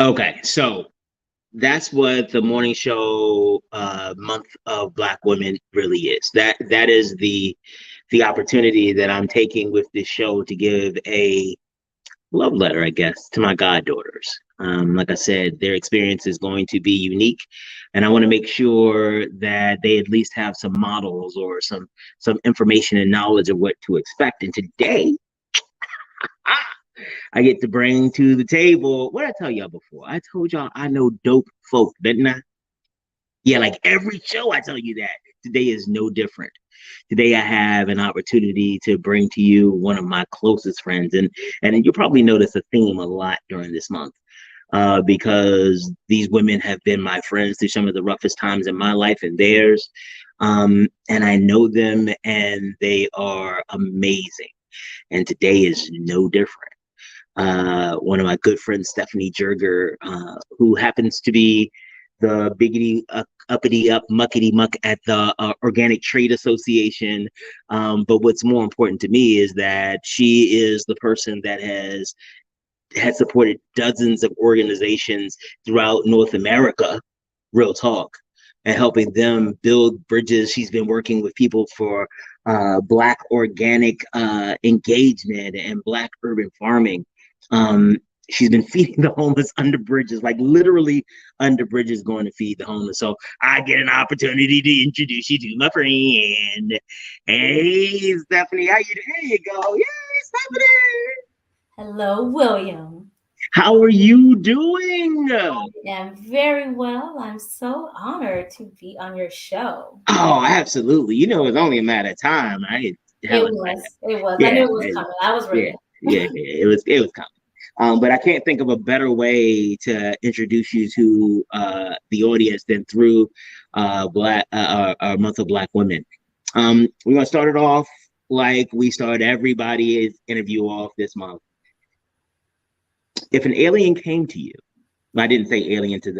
Okay, so that's what the morning show month of Black women really is. That is the opportunity that I'm taking with this show to give a love letter, I guess, to my goddaughters. Like I said, their experience is going to be unique, and I want to make sure that they at least have some models or some information and knowledge of what to expect. And today, I get to bring to the table what I tell y'all before. I told y'all I know dope folk, didn't I? Yeah, like every show I tell you that. Today is no different. Today I have an opportunity to bring to you one of my closest friends, and you'll probably notice a theme a lot during this month. Because these women have been my friends through some of the roughest times in my life and theirs. And I know them and they are amazing. And today is no different. One of my good friends, Stephanie Jerger, who happens to be the biggity uppity up muckety muck at the Organic Trade Association. But what's more important to me is that she is the person that has supported dozens of organizations throughout North America, real talk, and helping them build bridges. She's been working with people for Black organic engagement and Black urban farming. Um, she's been feeding the homeless under bridges, like literally under bridges, going to feed the homeless. So I get an opportunity to introduce you to my friend. Hey, Stephanie, how you doing? There you go. Yay, Stephanie. Hello, William. How are you doing? I am very well. I'm so honored to be on your show. Oh, absolutely. You know, it's only a matter of time. I It hell, was. It was. I knew yeah, it was coming. I was yeah, ready. it was coming. But I can't think of a better way to introduce you to the audience than through our month of Black women. We're gonna start it off like we start everybody's interview off this month. If an alien came to you, I didn't say alien to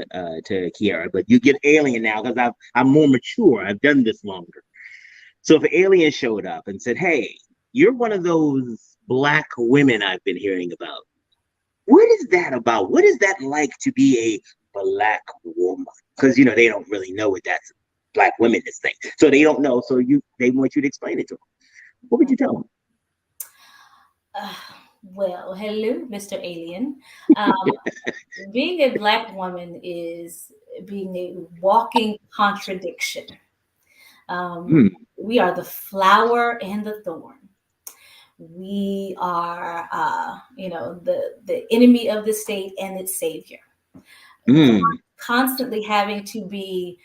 Kiara, but you get alien now because I'm more mature. I've done this longer. So if an alien showed up and said, "Hey, you're one of those Black women I've been hearing about. What is that about? What is that like to be a Black woman?" Because they don't really know what that's Black women is thing. So they don't know. So they want you to explain it to them. What would you tell them? Uh, well, hello, Mr. Alien. Um, Being a Black woman is being a walking contradiction. Um, Hmm. we are the flower and the thorn. We are, the enemy of the state and its savior. Hmm. Constantly having to be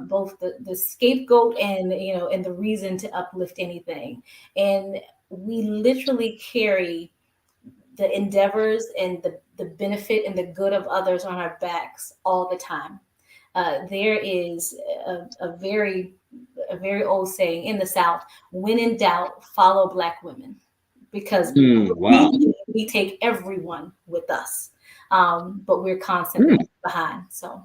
both the scapegoat and and the reason to uplift anything, and we literally carry the endeavors and the benefit and the good of others on our backs all the time. There is a very old saying in the South: when in doubt, follow Black women, because Hmm. Wow. we take everyone with us, but we're constantly Hmm. behind. So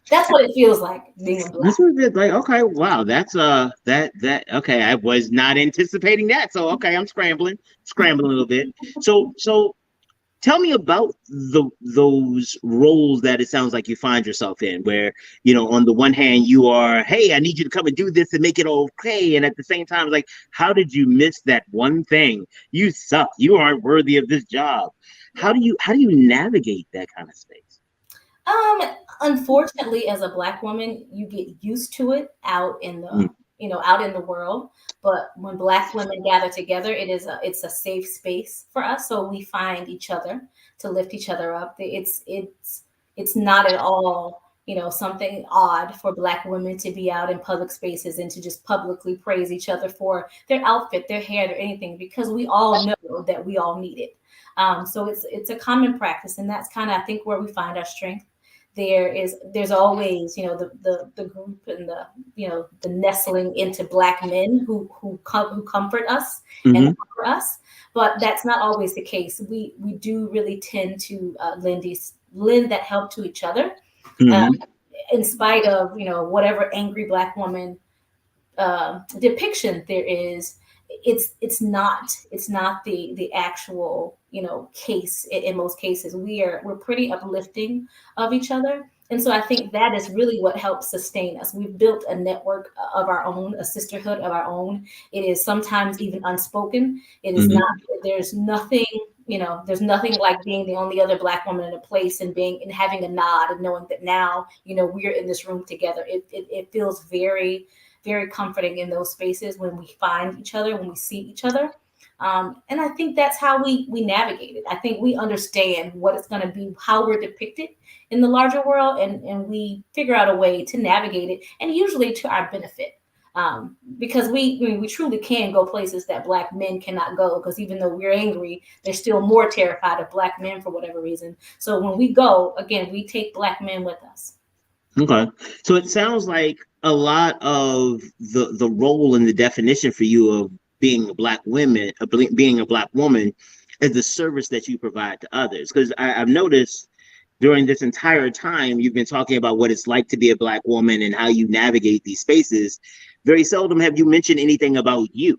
that's what it feels like being a Black. That's what it's like. Okay, wow. That's that okay. I was not anticipating that. So okay, I'm scrambling a little bit. So tell me about those roles that it sounds like you find yourself in, where on the one hand you are, hey, I need you to come and do this and make it okay, and at the same time, like, how did you miss that one thing? You suck. You aren't worthy of this job. How do you navigate that kind of space? Um, Unfortunately, as a Black woman, you get used to it out in the Mm, out in the world. But when Black women gather together, it's a safe space for us. So we find each other to lift each other up. It's not at all something odd for Black women to be out in public spaces and to just publicly praise each other for their outfit, their hair, their anything, because we all know that we all need it. So it's a common practice, and that's kind of, I think, where we find our strength. There's always the group and the nestling into Black men who comfort us and hmm offer us, but that's not always the case. We do really tend to lend that help to each other, uh, hmm in spite of whatever angry Black woman depiction there is. it's not the actual, you know, case. In most cases, we're pretty uplifting of each other. And so I think that is really what helps sustain us. We've built a network of our own, a sisterhood of our own. It is sometimes even unspoken. It is not, there's nothing, you know, there's nothing like being the only other Black woman in a place and being and having a nod and knowing that now, you know, we're in this room together. It feels very, very comforting in those spaces when we find each other, when we see each other. And I think that's how we navigate it. I think we understand what it's going to be, how we're depicted in the larger world, and we figure out a way to navigate it, and usually to our benefit. Because we truly can go places that Black men cannot go, because even though we're angry, they're still more terrified of Black men for whatever reason. So when we go, again, we take Black men with us. Okay. So it sounds like a lot of the role and the definition for you of being a Black woman, being a Black woman, is the service that you provide to others. Because I've noticed during this entire time you've been talking about what it's like to be a Black woman and how you navigate these spaces. Very seldom have you mentioned anything about you.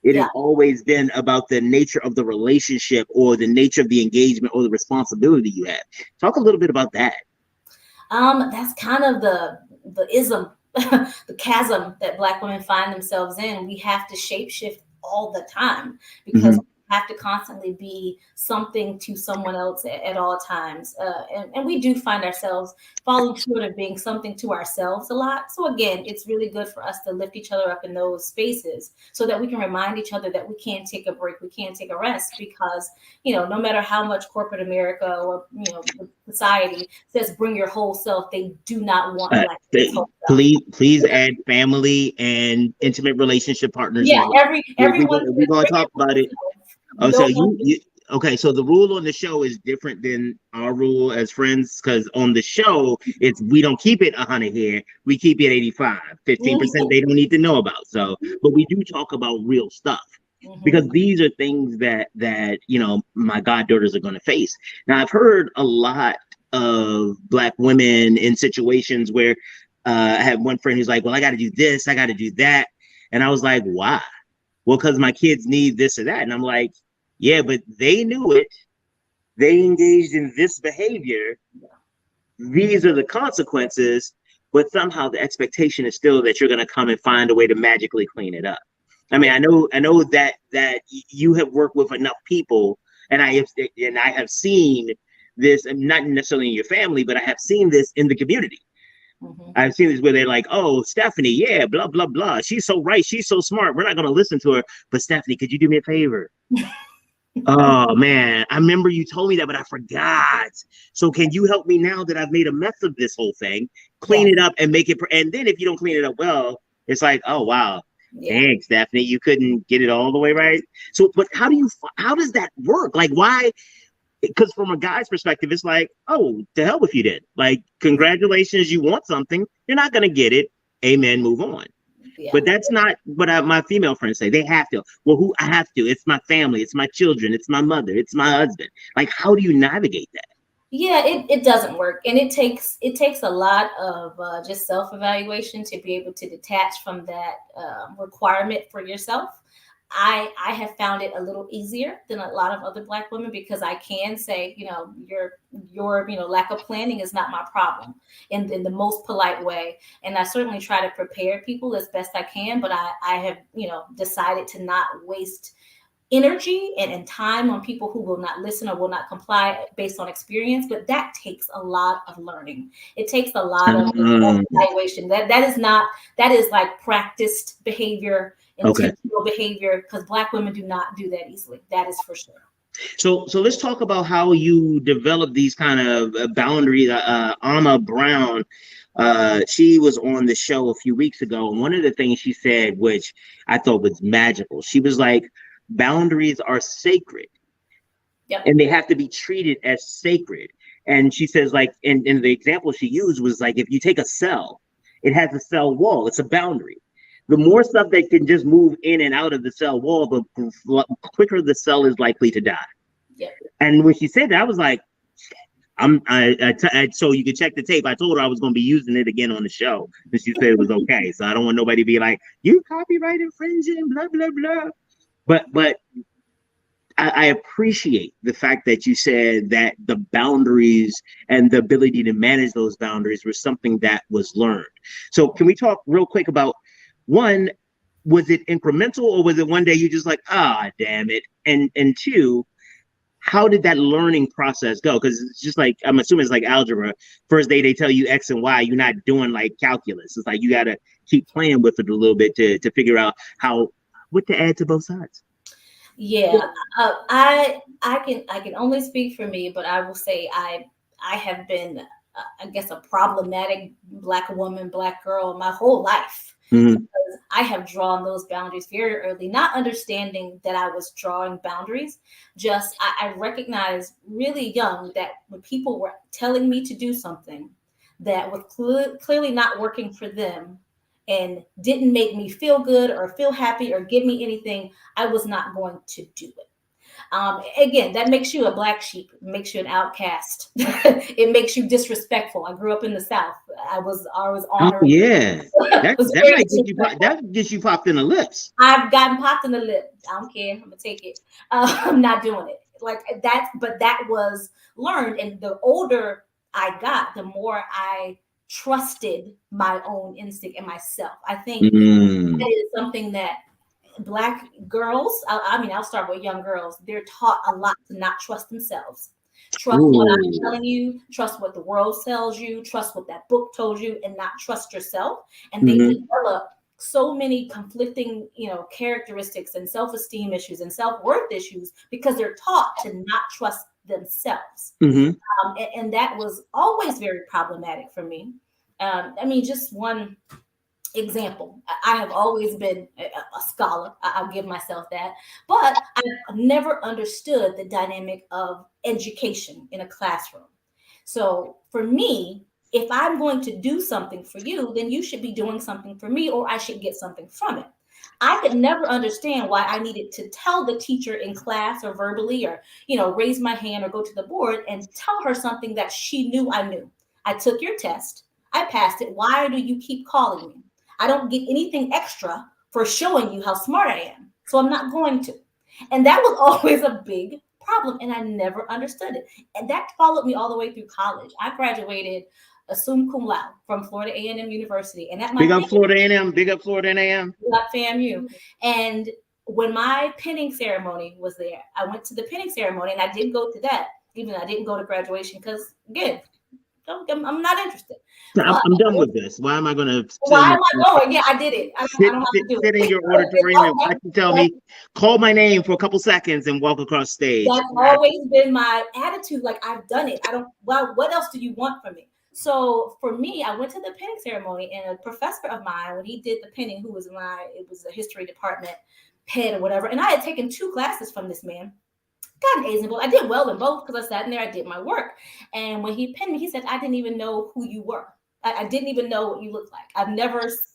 It has always been about the nature of the relationship or the nature of the engagement or the responsibility you have. Talk a little bit about that. That's kind of the ism, the chasm that Black women find themselves in. We have to shapeshift all the time because we have to constantly be something to someone else at all times. And we do find ourselves falling short of being something to ourselves a lot. So again, it's really good for us to lift each other up in those spaces so that we can remind each other that we can take a break, we can take a rest, because, you know, no matter how much corporate America or, you know, society says bring your whole self, they do not want please add family and intimate relationship partners. Yeah, everyone. We're going to talk about it. Oh, so okay, so the rule on the show is different than our rule as friends, because on the show, we don't keep it 100 here. We keep it 85. 15% they don't need to know about. So, but we do talk about real stuff, because these are things that you know, my goddaughters are going to face. Now, I've heard a lot of Black women in situations where I have one friend who's like, well, I got to do this, I got to do that. And I was like, why? Well, because my kids need this or that. And I'm like, yeah, but they knew it. They engaged in this behavior. These are the consequences. But somehow the expectation is still that you're going to come and find a way to magically clean it up. I mean, I know that you have worked with enough people, and I have seen this, not necessarily in your family, but I have seen this in the community. I've seen this where they're like, oh, Stephanie, yeah, blah, blah, blah. She's so right. She's so smart. We're not going to listen to her. But Stephanie, could you do me a favor? Oh, man, I remember you told me that, but I forgot. So can you help me now that I've made a mess of this whole thing, clean it up and make it. And then if you don't clean it up well, it's like, oh, wow. Thanks, Stephanie. You couldn't get it all the way right. So, but how does that work? Like, why? Because from a guy's perspective, it's like, oh, to hell if you did. Like, congratulations, you want something. You're not going to get it. Amen. Move on. But that's not what my female friends say. They have to. Well, who I have to? It's my family. It's my children. It's my mother. It's my husband. Like, how do you navigate that? Yeah, it doesn't work. And it takes a lot of just self-evaluation to be able to detach from that requirement for yourself. I have found it a little easier than a lot of other Black women, because I can say, you know, your you know, lack of planning is not my problem in the most polite way. And I certainly try to prepare people as best I can, but I have, you know, decided to not waste energy and time on people who will not listen or will not comply based on experience. But that takes a lot of learning. It takes a lot of evaluation. That is like practiced behavior, intentional behavior, because Black women do not do that easily. That is for sure. So let's talk about how you develop these kind of boundaries. Amma Brown, she was on the show a few weeks ago, and one of the things she said, which I thought was magical, she was like, boundaries are sacred, and they have to be treated as sacred. And she says, like, in the example she used was like, if you take a cell, it has a cell wall, it's a boundary. The more stuff that can just move in and out of the cell wall, the quicker the cell is likely to die. And when she said that, I was like, so you can check the tape. I told her I was going to be using it again on the show, and she said it was okay. So I don't want nobody to be like, you copyright infringing, blah blah blah. But I appreciate the fact that you said that the boundaries and the ability to manage those boundaries was something that was learned. So can we talk real quick about one, was it incremental or was it one day you just like, ah, damn it? And two, how did that learning process go? Because it's just like, I'm assuming it's like algebra. First day they tell you X and Y, you're not doing like calculus. It's like you got to keep playing with it a little bit to figure out what to add to both sides. Yeah, I can only speak for me, but I will say I have been I guess a problematic Black woman, Black girl my whole life. Mm-hmm. I have drawn those boundaries very early, not understanding that I was drawing boundaries. Just I recognized really young that when people were telling me to do something that was clearly not working for them and didn't make me feel good or feel happy or give me anything, I was not going to do it. Again, that makes you a black sheep, makes you an outcast. It makes you disrespectful. I grew up in the South. I was Oh honored. yeah, that Was that very might get you disrespectful. that gets you popped in the lips. I've gotten popped in the lip. I don't care. I'm gonna take it. I'm not doing it. Like that, but that was learned. And the older I got, the more I trusted my own instinct and myself. I think Mm. that is something that Black girls, I mean, I'll start with young girls, they're taught a lot to not trust themselves. Trust what I'm Ooh. telling you, trust what the world tells you, trust what that book told you, and not trust yourself. And they Mm-hmm. develop so many conflicting, characteristics and self-esteem issues and self-worth issues because they're taught to not trust themselves. Mm-hmm. And that was always very problematic for me. I mean, just one example. I have always been a scholar. I'll give myself that. But I've never understood the dynamic of education in a classroom. So for me, if I'm going to do something for you, then you should be doing something for me, or I should get something from it. I could never understand why I needed to tell the teacher in class or verbally or, raise my hand or go to the board and tell her something that she knew I knew. I took your test. I passed it. Why do you keep calling me? I don't get anything extra for showing you how smart I am. So I'm not going to. And that was always a big problem. And I never understood it. And that followed me all the way through college. I graduated summa cum laude from Florida A&M University. And at my Big up Florida A&M. Big up Florida A&M. FAMU. And when my pinning ceremony was there, I went to the pinning ceremony and I did go to that, even though I didn't go to graduation because, again, I'm not interested. I'm done with this. Why am I going to Why am I going? Yeah, I did it. I don't have to do sit in it. your auditorium and watch you tell me, call my name for a couple seconds and walk across stage? That's always been my attitude. Like, I've done it. Well, what else do you want from me? So for me, I went to the pinning ceremony and a professor of mine, when he did the pinning, it was a history department head or whatever. And I had taken 2 classes from this man. Got an A's in both. I did well in both because I sat in there, I did my work. And when he pinned me, he said, I didn't even know who you were. I didn't even know what you looked like.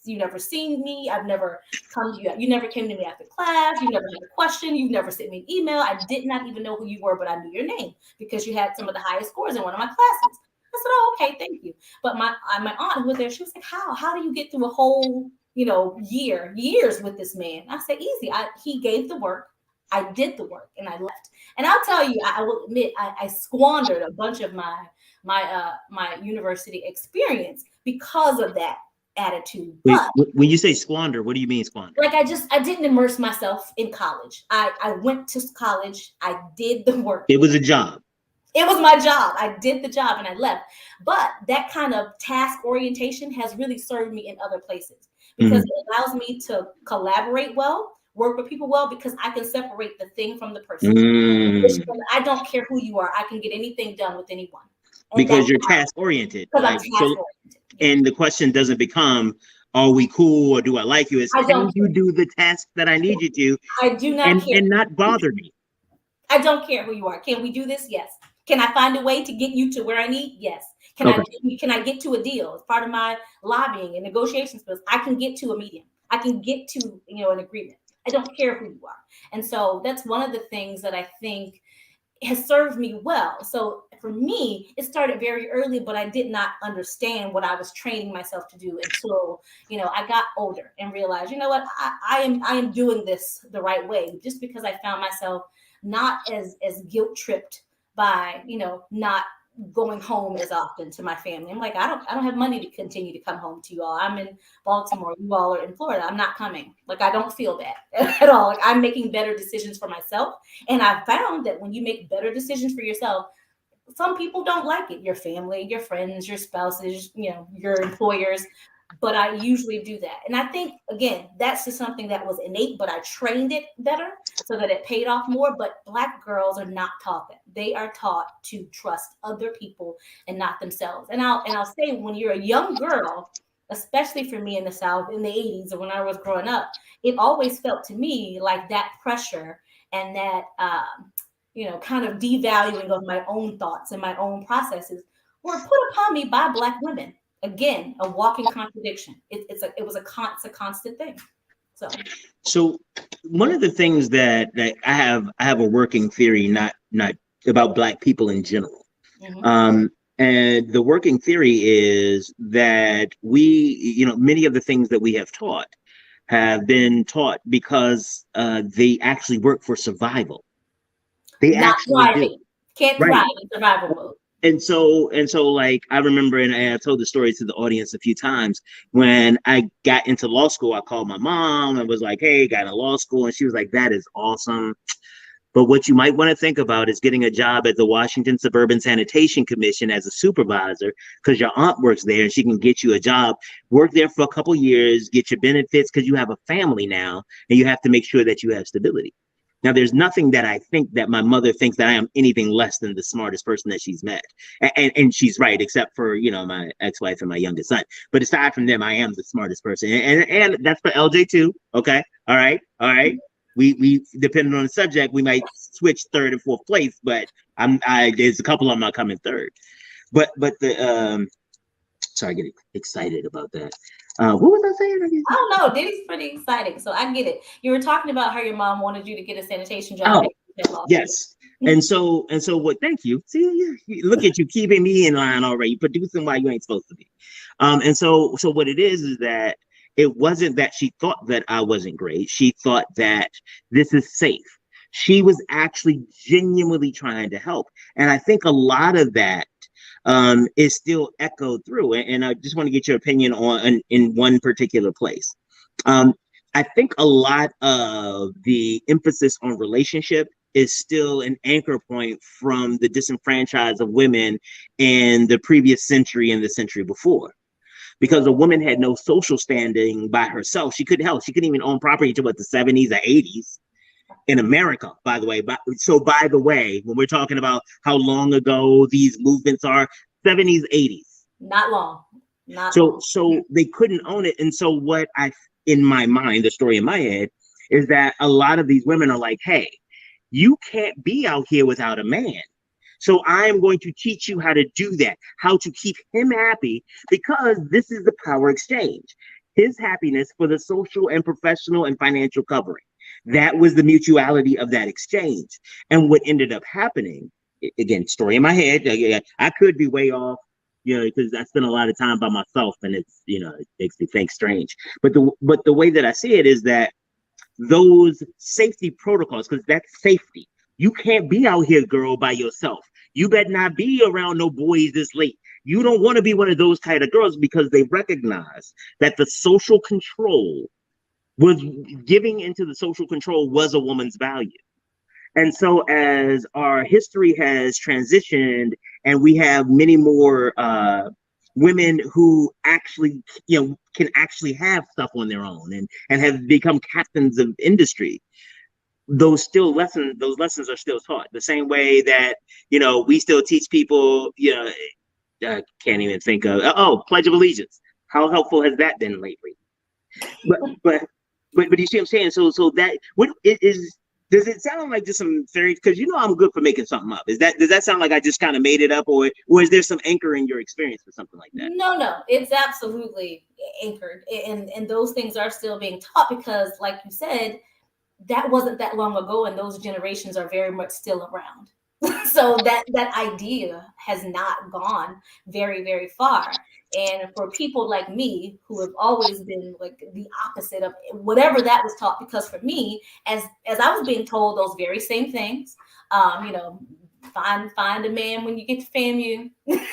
You never seen me. I've never come to you. You never came to me after class. You never had a question. You've never sent me an email. I did not even know who you were, but I knew your name because you had some of the highest scores in one of my classes. I said, oh, okay, thank you. But my aunt who was there, she was like, how do you get through a whole, years with this man? I said, easy. He gave the work. I did the work and I left. And I'll tell you, I will admit, I squandered a bunch of my university experience because of that attitude. Wait, But when you say squander, what do you mean squander? like I didn't immerse myself in college. I went to college. I did the work. It was a job. It was my job. I did the job and I left. But that kind of task orientation has really served me in other places because it allows me to collaborate well, work with people well, because I can separate the thing from the person. I don't care who you are. I can get anything done with anyone. Because you're task oriented. Because I'm task oriented. And the question doesn't become, are we cool or do I like you? It's can you do the task that I need you to? I do not care. And not bother me. I don't care who you are. Can we do this? Yes. Can I find a way to get you to where I need? Yes. Can I get to a deal? As part of my lobbying and negotiation skills, I can get to a medium. I can get to an agreement. I don't care who you are. And so that's one of the things that I think has served me well. So for me, it started very early, but I did not understand what I was training myself to do until, I got older and realized, you know what, I am doing this the right way, just because I found myself not as guilt tripped by, not going home as often to my family. I'm like, I don't have money to continue to come home to you all. I'm in Baltimore, you all are in Florida. I'm not coming. Like, I don't feel that at all. Like, I'm making better decisions for myself. And I found that when you make better decisions for yourself, some people don't like it. Your family, your friends, your spouses, your employers. But I usually do that. And I think, again, that's just something that was innate, but I trained it better so that it paid off more. But Black girls are not taught that. They are taught to trust other people and not themselves. And I'll say, when you're a young girl, especially for me in the South in the 80s or when I was growing up, it always felt to me like that pressure and that, kind of devaluing of my own thoughts and my own processes were put upon me by Black women. Again, a walking contradiction. It was a constant thing. So one of the things that I have a working theory, not about Black people in general. Mm-hmm. And the working theory is that many of the things that we have taught have been taught because they actually work for survival. They not actually thriving. Do. Can't thrive in survival mode. And so, like, I remember, and I told the story to the audience a few times, when I got into law school, I called my mom and was like, hey, got into law school. And she was like, that is awesome. But what you might want to think about is getting a job at the Washington Suburban Sanitation Commission as a supervisor, because your aunt works there and she can get you a job, work there for a couple of years, get your benefits, because you have a family now and you have to make sure that you have stability. Now, there's nothing that I think that my mother thinks that I am anything less than the smartest person that she's met. And she's right, except for, my ex-wife and my youngest son. But aside from them, I am the smartest person. And that's for LJ too. Okay. All right. We depending on the subject, we might switch third and fourth place, but there's a couple of them are coming third. But the sorry, I get excited about that. What was I saying again? I don't know. Diddy's pretty exciting, so I get it. You were talking about how your mom wanted you to get a sanitation job. Oh, yes. And so what? Thank you. See, look at you keeping me in line already, producing while you ain't supposed to be. And so what it is that it wasn't that she thought that I wasn't great. She thought that this is safe. She was actually genuinely trying to help, and I think a lot of that is still echoed through. And I just want to get your opinion on in one particular place. I think a lot of the emphasis on relationship is still an anchor point from the disenfranchised of women in the previous century and the century before. Because a woman had no social standing by herself. She couldn't help. She couldn't even own property until the 70s or 80s. In America, by the way. So by the way, when we're talking about how long ago these movements are, 70s, 80s. Not long. So they couldn't own it. And so what in my mind, the story in my head, is that a lot of these women are like, hey, you can't be out here without a man. So I'm going to teach you how to do that, how to keep him happy, because this is the power exchange. His happiness for the social and professional and financial covering. That was the mutuality of that exchange. And what ended up happening, again, story in my head, I could be way off, because I spend a lot of time by myself and it's, it makes me think strange. But the way that I see it is that those safety protocols, because that's safety. You can't be out here, girl, by yourself. You better not be around no boys this late. You don't want to be one of those kind of girls, because they recognize that the social control was giving into the social control was a woman's value. And so as our history has transitioned and we have many more women who actually, can actually have stuff on their own and have become captains of industry, those lessons are still taught the same way that, we still teach people, I can't even think of, Pledge of Allegiance. How helpful has that been lately? But you see what I'm saying? So that what it is. Does it sound like just some theory? Because I'm good for making something up. Does that sound like I just kind of made it up, or is there some anchor in your experience for something like that? No, it's absolutely anchored, and those things are still being taught because, like you said, that wasn't that long ago, and those generations are very much still around. So that idea has not gone very, very far. And for people like me who have always been like the opposite of whatever that was taught, because for me, as I was being told those very same things, you know, find a man when you get to FAMU.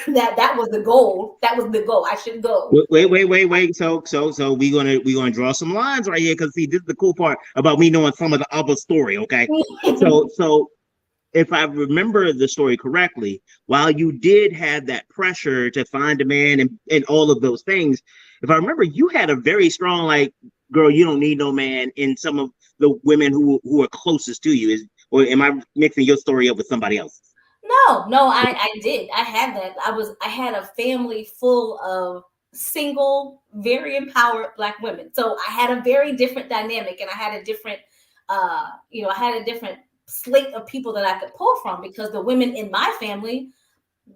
That was the goal. That was the goal. I should go. Wait. So we gonna draw some lines right here, because see, this is the cool part about me knowing some of the other story. Okay, so if I remember the story correctly, while you did have that pressure to find a man and all of those things, if I remember, you had a very strong, like, girl, you don't need no man in some of the women who are closest to you. Or am I mixing your story up with somebody else? No, I did. I had that. I had a family full of single, very empowered Black women. So I had a very different dynamic, and I had a different, I had a different slate of people that I could pull from, because the women in my family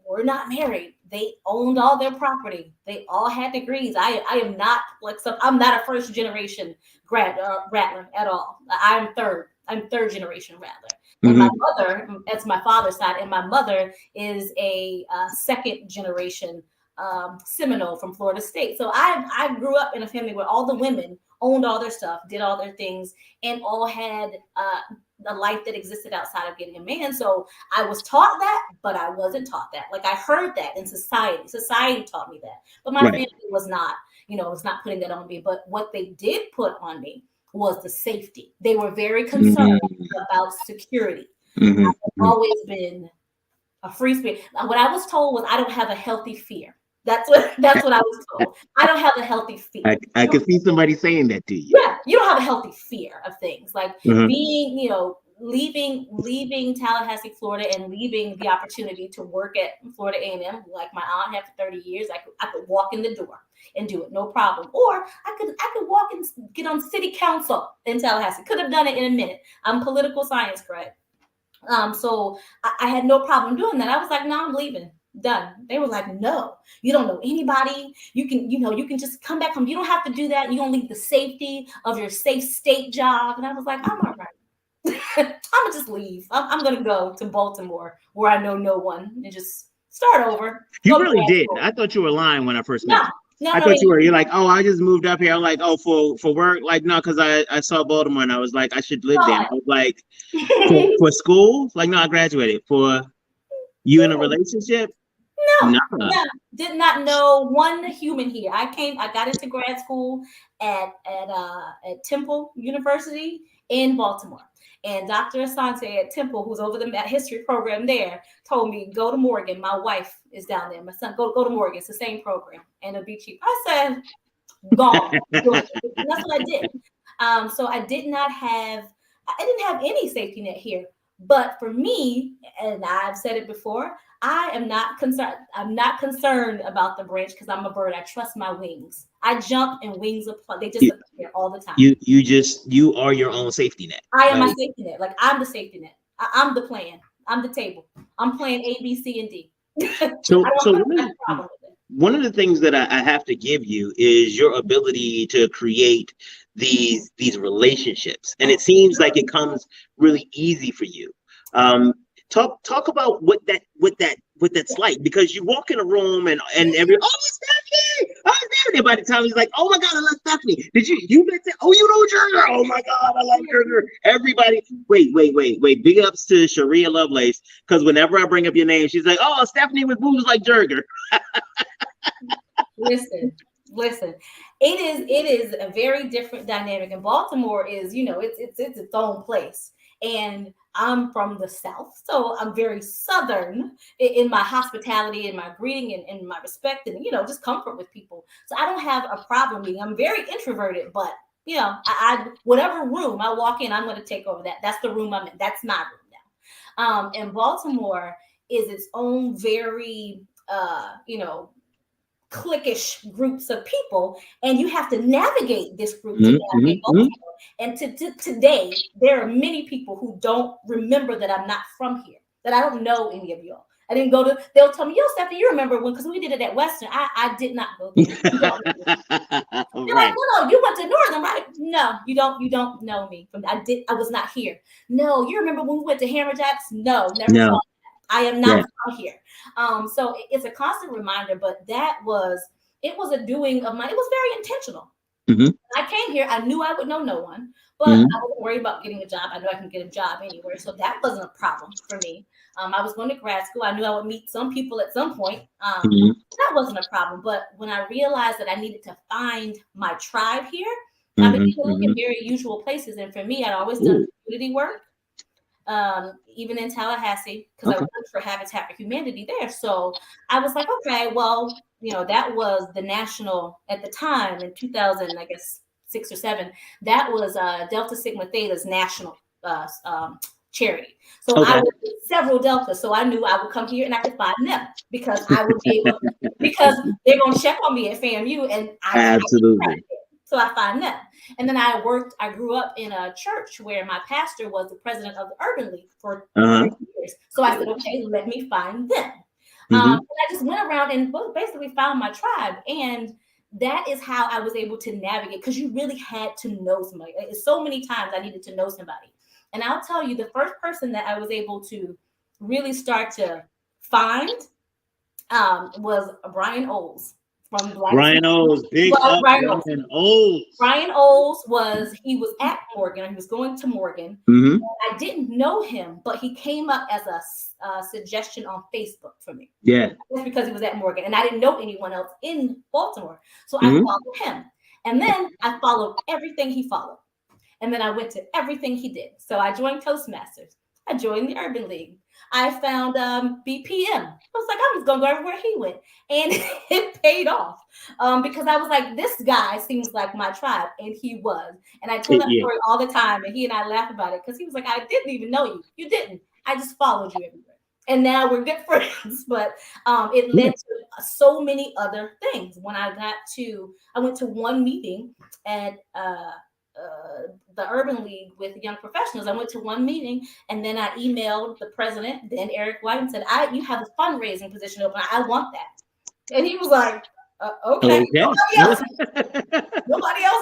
were not married. They owned all their property. They all had degrees. I am not like some. I'm not a first generation Rattler at all. I'm third. I'm third generation Rattler. And my mother, that's my father's side, and my mother is a second generation Seminole from Florida State. So I grew up in a family where all the women owned all their stuff, did all their things, and all had the life that existed outside of getting a man. So I was taught that, but I wasn't taught that. Like I heard that in society. Society taught me that, but my family was not, was not putting that on me. But what they did put on me was the safety. They were very concerned about security. I've always been a free spirit. What I was told was I don't have a healthy fear. That's what I was told. I don't have a healthy fear. I could see somebody saying that to you. Yeah, you don't have a healthy fear of things like being, leaving Tallahassee, Florida, and leaving the opportunity to work at Florida A&M, like my aunt had for 30 years. I could walk in the door and do it, no problem. Or I could walk and get on city council in Tallahassee. Could have done it in a minute. I'm political science grad. So I had no problem doing that. I was like, no, I'm leaving. Done. They were like, no, you don't know anybody. You can just come back home. You don't have to do that. You don't leave the safety of your safe state job. And I was like, I'm all right. I'm gonna just leave. I'm gonna go to Baltimore where I know no one and just start over. You really did. I thought you were lying when I first met you. I thought you're like, oh, I just moved up here. I'm like, oh, for work? Like, no, because I saw Baltimore and I was like, I should live there. I was like, for school? Like, no, I graduated. For you in a relationship? No, did not know one human here. I got into grad school at Temple University in Baltimore. And Dr. Asante at Temple, who's over the history program there, told me, go to Morgan. My wife is down there. My son, go to Morgan. It's the same program. And it'll be cheap. I said, gone. And that's what I did. So I didn't have any safety net here. But for me, and I've said it before, I am not concerned. I'm not concerned about the branch because I'm a bird. I trust my wings. I jump and wings apply. They just appear all the time. You are your own safety net. I am my safety net. Like I'm the safety net. I'm the plan. I'm the table. I'm playing A, B, C, and D. So one of the things that I have to give you is your ability to create these relationships, and it seems like it comes really easy for you. Talk about what that's like, because you walk in a room and Stephanie, Stephanie. By the time he's like, oh my God, I love Stephanie. Did you met that? Oh, you know Jerger. Oh my God, I love Jerger. Everybody, wait. Big ups to Sharia Lovelace, because whenever I bring up your name, she's like, oh, Stephanie with boobs like Jerger. Listen. It is a very different dynamic, and Baltimore is, it's its own place. And I'm from the South, so I'm very Southern in my hospitality and my greeting and my respect and, just comfort with people. So I don't have a problem being, I'm very introverted, but, I whatever room I walk in, I'm going to take over that. That's the room I'm in. That's my room now. And Baltimore is its own very, cliquish groups of people, and you have to navigate this group to navigate Baltimore. And today, there are many people who don't remember that I'm not from here, that I don't know any of y'all. I didn't go to, they'll tell me, yo, Stephanie, you remember when, because we did it at Western. I did not go there. They're like, no, you went to Northern, right? No, you don't know me. I was not here. No, you remember when we went to Hammer Jacks? No, never saw that. I am not from here. So it's a constant reminder, but it was a doing of mine. It was very intentional. Mm-hmm. I came here, I knew I would know no one, but Mm-hmm. I wasn't worried about getting a job. I knew I can get a job anywhere. So that wasn't a problem for me. I was going to grad school. I knew I would meet some people at some point. Mm-hmm. That wasn't a problem. But when I realized that I needed to find my tribe here, I began to look Mm-hmm. in very usual places. And for me, I'd always done community work, even in Tallahassee, because I worked for Habitat for Humanity there. So I was like, okay, well, that was the national at the time in 2000, I guess 6 or 7. That was Delta Sigma Theta's national charity. So I was with several Deltas. So I knew I would come here and I could find them because I would be able because they're going to check on me at FAMU and Absolutely. So I find them. And then I grew up in a church where my pastor was the president of the Urban League for 3 years. So I said, okay, let me find them. And I just went around and basically found my tribe. And that is how I was able to navigate, because you really had to know somebody. So many times I needed to know somebody. And I'll tell you, the first person that I was able to really start to find was Brian Oles. From Brian Oles, big up Brian Oles. Brian Oles he was at Morgan. He was going to Morgan. Mm-hmm. I didn't know him, but he came up as a suggestion on Facebook for me. Yeah. Just because he was at Morgan. And I didn't know anyone else in Baltimore. So I followed him. And then I followed everything he followed. And then I went to everything he did. So I joined Toastmasters. I joined the Urban League. I found BPM. I was like, I'm just going to go everywhere he went. And it paid off because I was like, this guy seems like my tribe. And he was. And I tell that story all the time. And he and I laugh about it because he was like, I didn't even know you. You didn't. I just followed you everywhere. And now we're good friends. But it led to so many other things. When I went to one meeting at the Urban League with young professionals. I went to one meeting and then I emailed the president, then Eric White, and said, you have a fundraising position open. I want that. And he was like, okay. Nobody else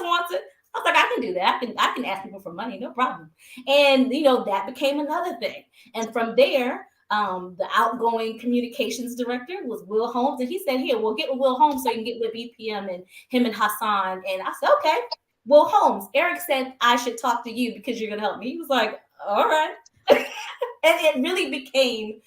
wants it. I was like, I can do that. I can ask people for money, no problem. And that became another thing. And from there, the outgoing communications director was Will Holmes. And he said, here, we'll get with Will Holmes so you can get with BPM and him and Hassan. And I said, okay. Will Holmes, Eric said I should talk to you because you're going to help me. He was like, all right. And it really became,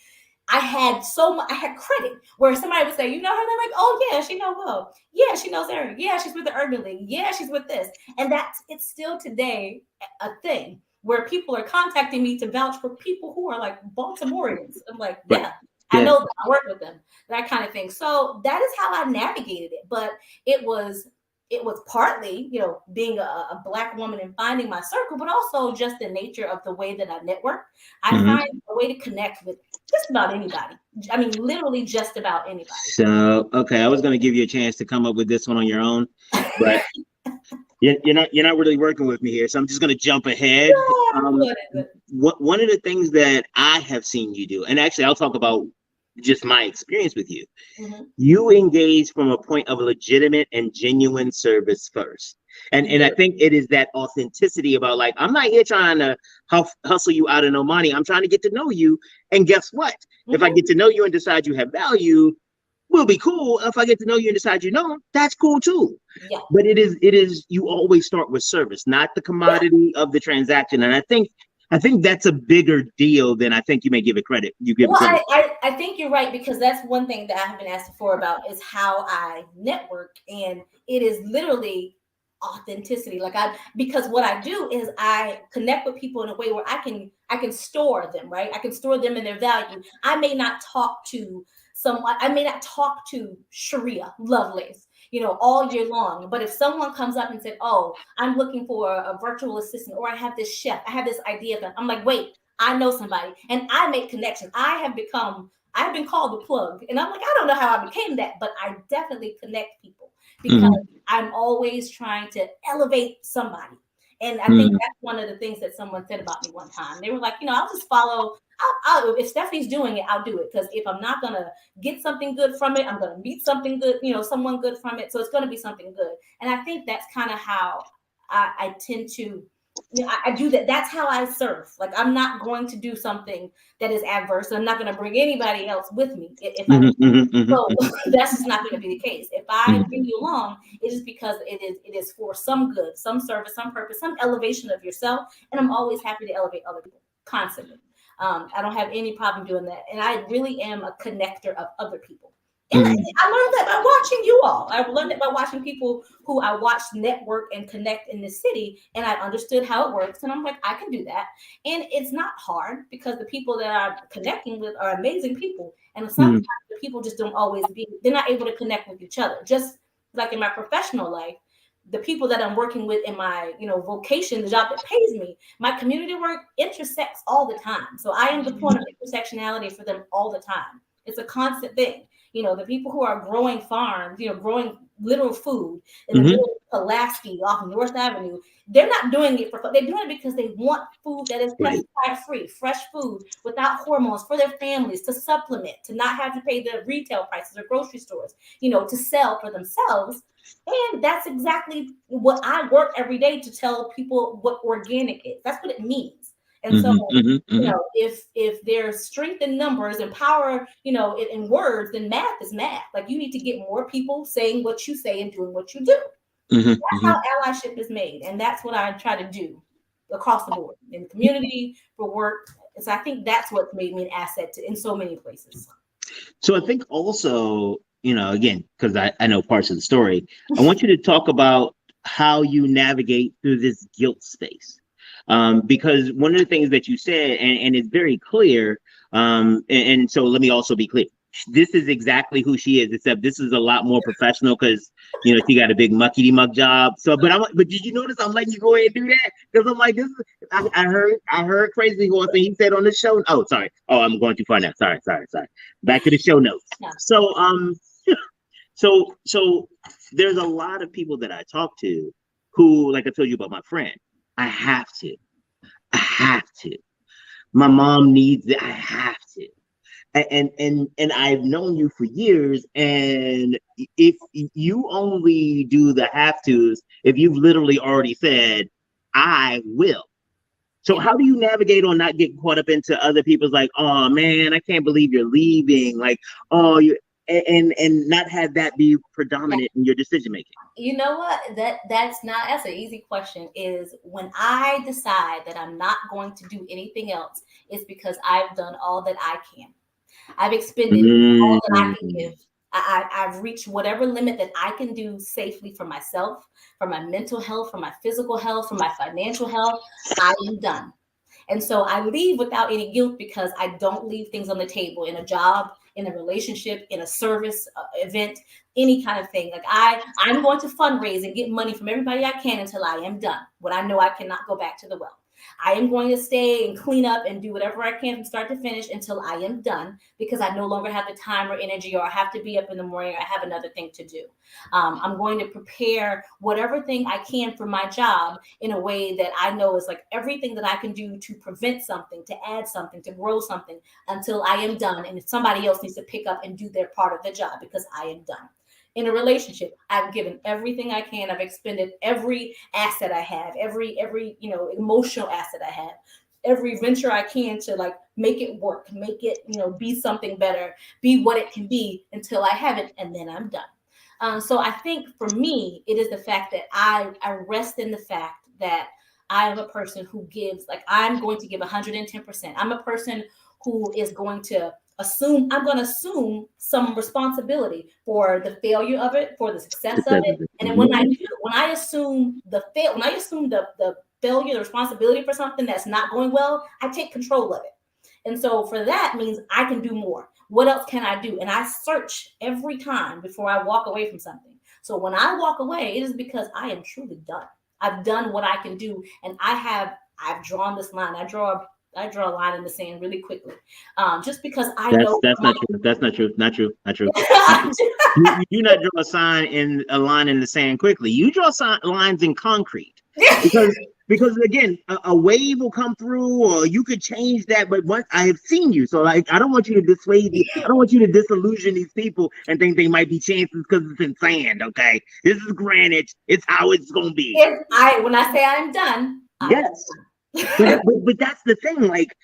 I had credit where somebody would say, you know her? They're like, oh yeah, she knows Will. Yeah, she knows Eric. Yeah, she's with the Urban League. Yeah, she's with this. And it's still today a thing where people are contacting me to vouch for people who are like Baltimoreans. I'm like, yeah. I know that I work with them, that kind of thing. So that is how I navigated it. But it was partly, being a Black woman and finding my circle, but also just the nature of the way that I network. I find a way to connect with just about anybody. I mean, literally just about anybody. So, okay, I was going to give you a chance to come up with this one on your own, but you're not really working with me here. So I'm just going to jump ahead. One of the things that I have seen you do, and actually I'll talk about just my experience with you. You engage from a point of legitimate and genuine service first. And I think it is that authenticity about like, I'm not here trying to hustle you out of no money. I'm trying to get to know you. And guess what? If I get to know you and decide you have value, we'll be cool. If I get to know you and decide that's cool too. Yeah. But it is you always start with service, not the commodity of the transaction. And I think that's a bigger deal than I think you may give it credit. I think you're right, because that's one thing that I have been asked before about is how I network, and it is literally authenticity. Because what I do is I connect with people in a way where I can store them, right? I can store them in their value. I may not talk to someone. I may not talk to Sharia Lovelace, all year long. But if someone comes up and said, oh, I'm looking for a virtual assistant, or I have this chef, I have this idea that I'm like, wait, I know somebody, and I make connections. I've been called the plug, and I'm like, I don't know how I became that, but I definitely connect people because I'm always trying to elevate somebody. And I think that's one of the things that someone said about me one time. They were like, I'll just follow. If Stephanie's doing it, I'll do it. Because if I'm not going to get something good from it, I'm going to meet something good, someone good from it. So it's going to be something good. And I think that's kind of how I tend to You know, I do that. That's how I serve. Like, I'm not going to do something that is adverse. I'm not going to bring anybody else with me if I do. So that's just not going to be the case. If I bring you along, it is because it is for some good, some service, some purpose, some elevation of yourself. And I'm always happy to elevate other people constantly. I don't have any problem doing that. And I really am a connector of other people. And I learned that by watching you all. I learned it by watching people who I watched network and connect in the city, and I understood how it works. And I'm like, I can do that. And it's not hard because the people that I'm connecting with are amazing people. And sometimes the people just don't always they're not able to connect with each other. Just like in my professional life, the people that I'm working with in my, vocation, the job that pays me, my community work intersects all the time. So I am the point of intersectionality for them all the time. It's a constant thing. The people who are growing farms, growing literal food in the middle of Pulaski off North Avenue, they're not doing it for fun. They're doing it because they want food that is pesticide free, fresh food without hormones for their families, to supplement, to not have to pay the retail prices or grocery stores, to sell for themselves. And that's exactly what I work every day to tell people what organic is. That's what it means. And so, if there's strength in numbers and power, in words, then math is math. Like, you need to get more people saying what you say and doing what you do. That's how allyship is made. And that's what I try to do across the board in the community, for work. And so I think that's what made me an asset in so many places. So I think also, again, because I know parts of the story, I want you to talk about how you navigate through this guilt space. Because one of the things that you said, and it's very clear, and so let me also be clear. This is exactly who she is, except this is a lot more professional because, she got a big muckety muck job. So, but did you notice I'm letting you go ahead and do that? Because I'm like, this is, I heard Crazy Horse and he said on the show. Oh, sorry. Oh, I'm going too far now. Sorry. Back to the show notes. Yeah. So, so there's a lot of people that I talk to who, like I told you about my friend, I have to. My mom needs it. I have to. And I've known you for years. And if you only do the have tos, if you've literally already said, I will. So how do you navigate on not getting caught up into other people's like, oh man, I can't believe you're leaving. Like, oh, and not have that be predominant in your decision making? You know what? That's an easy question. Is when I decide that I'm not going to do anything else, it's because I've done all that I can. I've expended all that I can give. I've reached whatever limit that I can do safely for myself, for my mental health, for my physical health, for my financial health. I am done. And so I leave without any guilt because I don't leave things on the table in a job, in a relationship, in a service event, any kind of thing. Like I'm going to fundraise and get money from everybody I can until I am done. When I know I cannot go back to the well, I am going to stay and clean up and do whatever I can from start to finish until I am done, because I no longer have the time or energy, or I have to be up in the morning, or I have another thing to do. I'm going to prepare whatever thing I can for my job in a way that I know is like everything that I can do to prevent something, to add something, to grow something until I am done. And if somebody else needs to pick up and do their part of the job, because I am done. In a relationship, I've given everything I can. I've expended every asset I have, every emotional asset I have, every venture I can to like make it work, make it, be something better, be what it can be until I have it, and then I'm done. So I think for me, it is the fact that I rest in the fact that I am a person who gives, like I'm going to give 110%. I'm a person who is going to assume some responsibility for the failure of it, for the success of it. And then when I assume the failure, the responsibility for something that's not going well, I take control of it. And so for that means I can do more. What else can I do? And I search every time before I walk away from something. So when I walk away, it is because I am truly done. I've done what I can do. And I've drawn this line. I draw a line in the sand really quickly, just because I know that's not true. That's not true. Not true. You do not draw a line in the sand quickly. You draw lines in concrete because again, a wave will come through, or you could change that. But once I have seen you, so like I don't want you to dissuade you. I don't want you to disillusion these people and think they might be chances because it's in sand. Okay, this is granite. It's how it's gonna be. When I say I'm done, Yes. But that's the thing. Like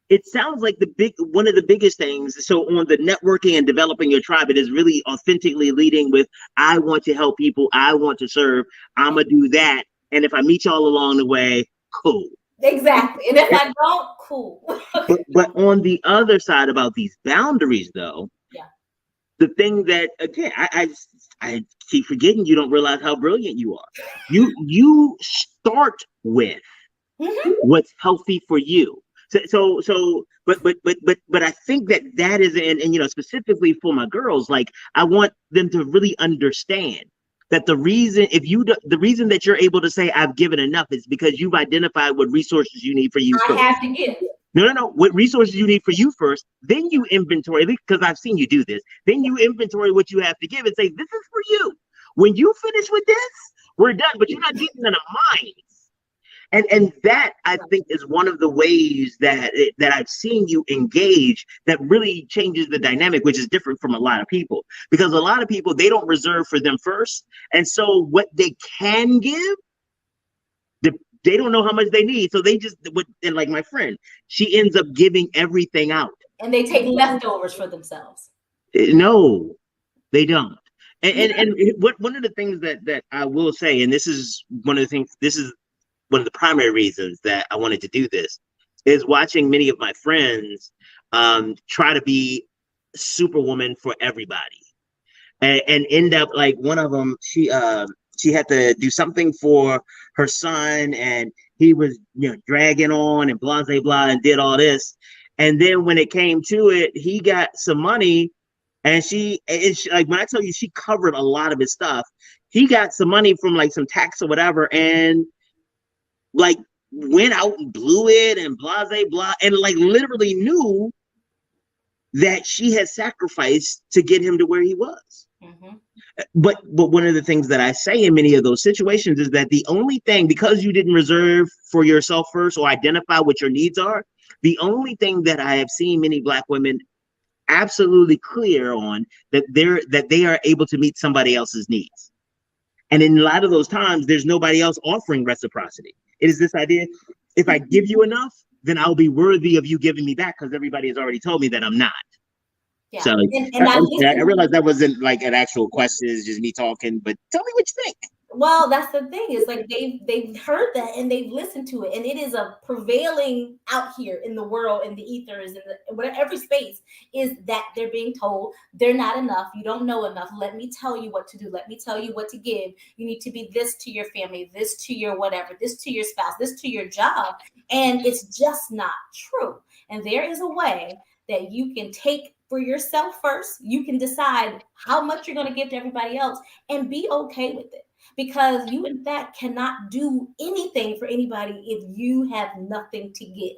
it sounds like one of the biggest things. So on the networking and developing your tribe, it is really authentically leading with, I want to help people. I want to serve. I'm going to do that. And if I meet y'all along the way, cool. Exactly. And if I don't, cool. But on the other side about these boundaries, though, yeah. The thing that, again, I keep forgetting, you don't realize how brilliant you are. You start with what's healthy for you. But I think that is, and specifically for my girls, like I want them to really understand that the reason that you're able to say I've given enough is because you've identified what resources you need for you first. I have to give. No. What resources you need for you first, then you inventory, because I've seen you do this. Then you inventory what you have to give and say, this is for you. When you finish with this, we're done, but you're not getting in a mind. And that, I think, is one of the ways that I've seen you engage that really changes the dynamic, which is different from a lot of people. Because a lot of people, they don't reserve for them first. And so what they can give, they don't know how much they need. So they just, and like my friend, she ends up giving everything out. And they take leftovers for themselves. No, they don't. And one of the things that I will say, and this is one of the primary reasons that I wanted to do this, is watching many of my friends try to be superwoman for everybody, and end up like one of them. She had to do something for her son, and he was dragging on and blah blah blah and did all this, and then when it came to it, he got some money, and she like when I tell you she covered a lot of his stuff, he got some money from like some tax or whatever, and like went out and blew it and blah, blah, blah, and like literally knew that she had sacrificed to get him to where he was. Mm-hmm. But one of the things that I say in many of those situations is that the only thing, because you didn't reserve for yourself first or identify what your needs are, the only thing that I have seen many Black women absolutely clear on that they are able to meet somebody else's needs. And in a lot of those times, there's nobody else offering reciprocity. It is this idea, if I give you enough, then I'll be worthy of you giving me back, because everybody has already told me that I'm not. Yeah. So I realized that wasn't like an actual question, it's just me talking, but tell me what you think. Well, that's the thing, is like they've heard that and they've listened to it, and it is a prevailing out here in the world, in the ethers, in every space, is that they're being told they're not enough, you don't know enough, let me tell you what to do, let me tell you what to give, you need to be this to your family, this to your whatever, this to your spouse, this to your job, and it's just not true. And there is a way that you can take for yourself first. You can decide how much you're going to give to everybody else and be okay with it. Because you, in fact, cannot do anything for anybody if you have nothing to give.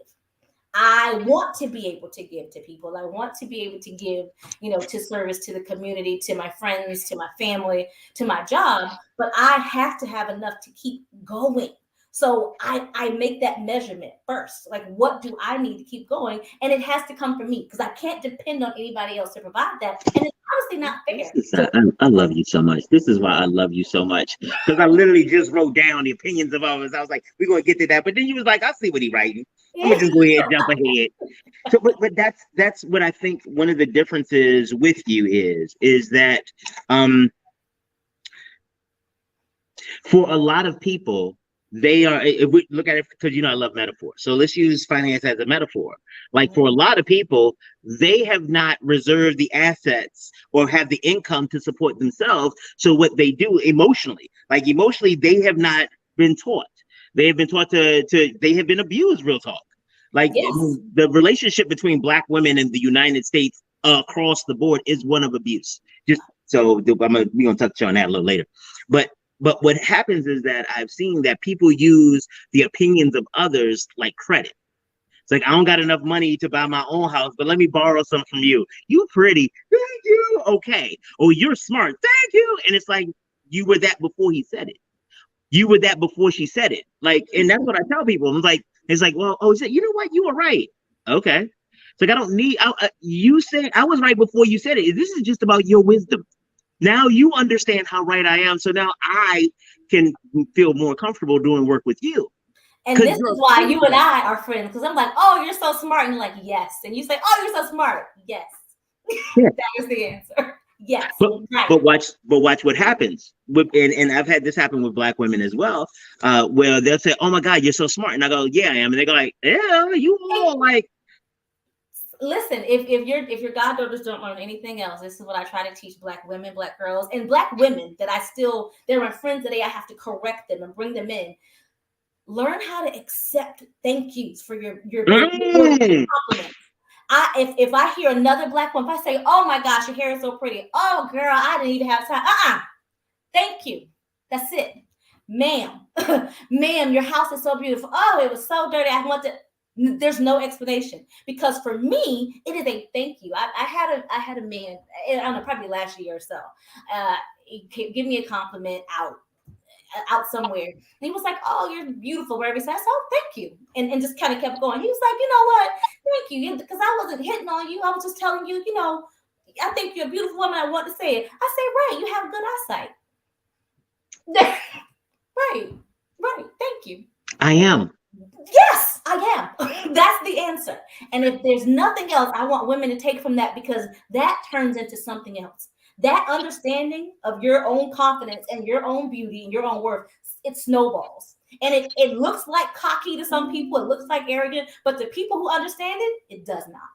I want to be able to give to people. I want to be able to give, to service, to the community, to my friends, to my family, to my job. But I have to have enough to keep going. So I make that measurement first. Like, what do I need to keep going? And it has to come from me, because I can't depend on anybody else to provide that. And it's honestly not fair. I love you so much. This is why I love you so much. Because I literally just wrote down the opinions of others. I was like, we're going to get to that. But then you was like, I see what he's writing. I'm going to just go ahead and jump ahead. So, but that's what I think one of the differences with you is that for a lot of people, they are, if we look at it, because I love metaphors. So let's use finance as a metaphor. Like for a lot of people, they have not reserved the assets or have the income to support themselves. So what they do emotionally, they have not been taught. They have been taught they have been abused, real talk. Like the relationship between Black women in the United States across the board is one of abuse. Just so we're going to touch on that a little later. But what happens is that I've seen that people use the opinions of others like credit. It's like, I don't got enough money to buy my own house, but let me borrow some from you. You pretty, thank you, okay. Oh, you're smart, thank you. And it's like, you were that before he said it. You were that before she said it. Like, and that's what I tell people. It's like, well, you know what? You were right. Okay. It's like, I don't need, you said, I was right before you said it. This is just about your wisdom. Now you understand how right I am. So now I can feel more comfortable doing work with you. And this is why you and I are friends, because I'm like, oh, you're so smart. And you're like, yes. And you say, oh, you're so smart. Yes. Yeah. That is the answer. Yes. Right. But watch what happens. And I've had this happen with Black women as well, where they'll say, oh my God, you're so smart. And I go, yeah, I am. And they go like, yeah, you all like. Listen, if your goddaughters don't learn anything else, this is what I try to teach Black women, Black girls, and Black women that there are friends today. I have to correct them and bring them in. Learn how to accept thank yous for your compliments. If I hear another Black woman, if I say, oh my gosh, your hair is so pretty. Oh girl, I didn't even have time. Thank you. That's it. Ma'am, ma'am, your house is so beautiful. Oh, it was so dirty. I want to. There's no explanation, because for me, it is a thank you. I had a man, I don't know, probably last year or so, give me a compliment out somewhere. And he was like, oh, you're beautiful, wherever. So I said, oh, thank you. And just kind of kept going. He was like, you know what? Thank you. Because I wasn't hitting on you. I was just telling you, I think you're a beautiful woman. I want to say it. I say, right, you have good eyesight. Right. Thank you. I am. Yes, I am. That's the answer. And if there's nothing else, I want women to take from that, because that turns into something else. That understanding of your own confidence and your own beauty and your own worth, it snowballs. And it looks like cocky to some people. It looks like arrogant. But the people who understand it, it does not.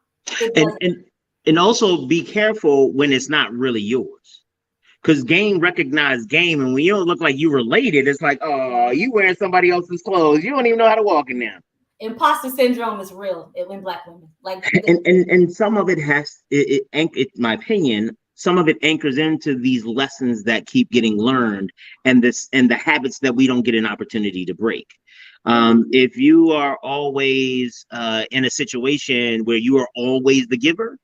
And also be careful when it's not really yours. Because game recognizes game, and when you don't look like you related, it's like, oh, you wearing somebody else's clothes. You don't even know how to walk in them. Imposter syndrome is real in Black women. Like, and some of it has, my opinion, some of it anchors into these lessons that keep getting learned, and the habits that we don't get an opportunity to break. If you are always in a situation where you are always the giver,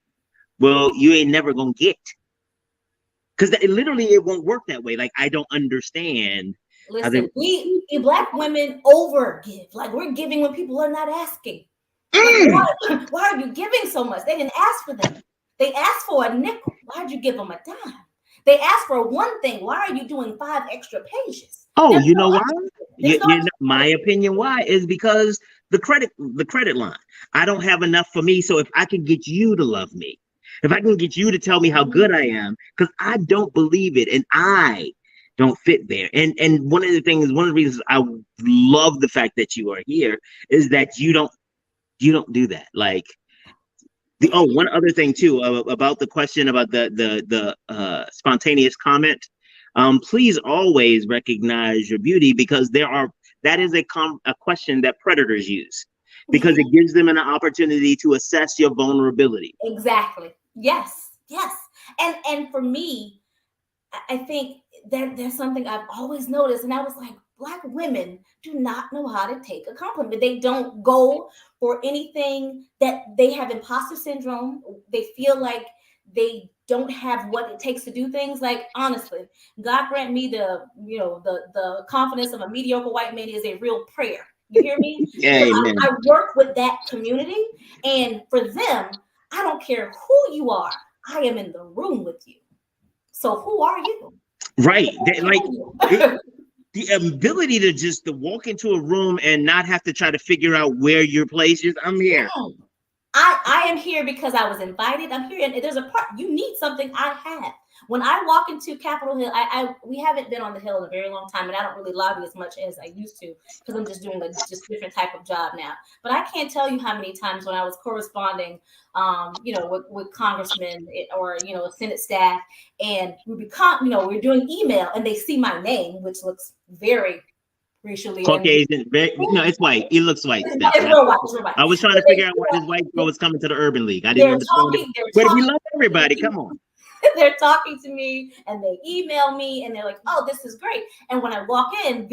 well, you ain't never gonna get. Because it won't work that way. Like, I don't understand. Listen, we Black women overgive. Like, we're giving when people are not asking. Like, why are you giving so much? They didn't ask for them. They asked for a nickel. Why'd you give them a dime? They asked for one thing. Why are you doing 5 extra pages? Oh, you know why? My opinion why is because the credit line. I don't have enough for me. So if I can get you to love me, if I can get you to tell me how good I am, because I don't believe it and I don't fit there. And one of the reasons I love the fact that you are here is that you don't do that. Like, one other thing too, about the question about the spontaneous comment. Please always recognize your beauty, because that is a question that predators use, because it gives them an opportunity to assess your vulnerability. Exactly. Yes. And for me, I think that there's something I've always noticed, and I was like, Black women do not know how to take a compliment. They don't go for anything, that they have imposter syndrome. They feel like they don't have what it takes to do things. Like, honestly, God grant me the confidence of a mediocre white man is a real prayer. You hear me? Yeah, amen. I work with that community, and for them, I don't care who you are. I am in the room with you. So who are you? Right. The ability to walk into a room and not have to try to figure out where your place is. I'm here. I am here because I was invited. I'm here, and there's a part you need something I have. When I walk into Capitol Hill, we haven't been on the Hill in a very long time, and I don't really lobby as much as I used to, because I'm just doing a different type of job now. But I can't tell you how many times when I was corresponding, with congressmen or Senate staff, and we're doing email, and they see my name, which looks very racially Caucasian. It's white. It looks white. It's real white. I was trying to figure out why this white girl was coming to the Urban League. I didn't understand. But we love everybody. Come on. They're talking to me, and they email me, and they're like, "Oh, this is great." And when I walk in,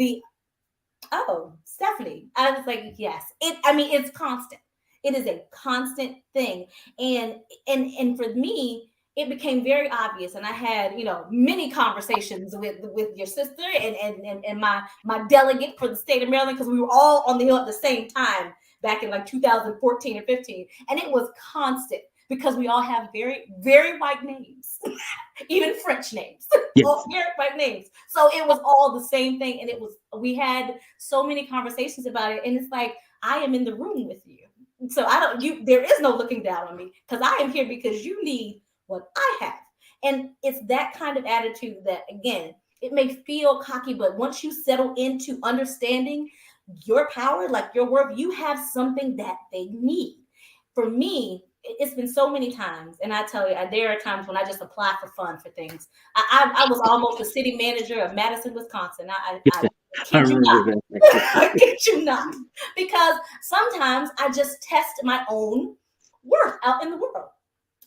Stephanie, I was like, "Yes." It's constant. It is a constant thing, and for me, it became very obvious. And I had, many conversations with your sister and my delegate for the state of Maryland, because we were all on the Hill at the same time back in like 2014 and 15, and it was constant. Because we all have very, very white names, even French names. all right names. So it was all the same thing. And we had so many conversations about it. And it's like, I am in the room with you. So there is no looking down on me, because I am here because you need what I have. And it's that kind of attitude that, again, it may feel cocky, but once you settle into understanding your power, like your worth, you have something that they need. For me, it's been so many times, and I tell you, there are times when I just apply for fun for things. I was almost the city manager of Madison, Wisconsin. I kid you not. I kid you not. Because sometimes I just test my own worth out in the world.